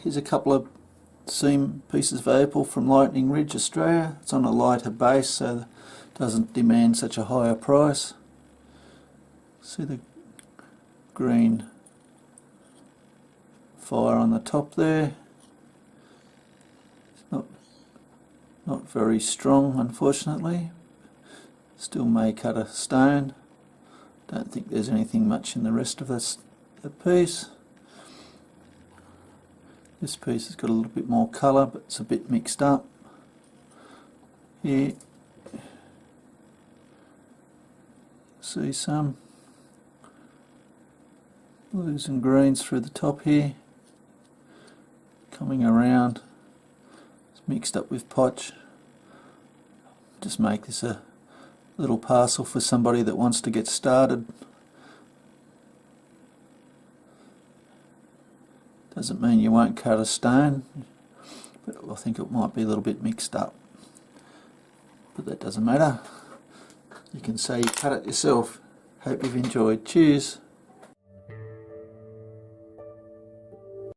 Here's a couple of seam pieces of opal from Lightning Ridge, Australia. It's on a lighter base, so it doesn't demand such a higher price. See the green fire on the top there. It's not very strong, unfortunately. Still may cut a stone. Don't think there's anything much in the rest of the piece. This piece has got a little bit more colour, but it's a bit mixed up. Here, see some blues and greens through the top here, coming around. It's mixed up with potch. Just make this a little parcel for somebody that wants to get started. Doesn't mean you won't cut a stone, but I think it might be a little bit mixed up. But that doesn't matter. You can say you cut it yourself. Hope you've enjoyed. Cheers.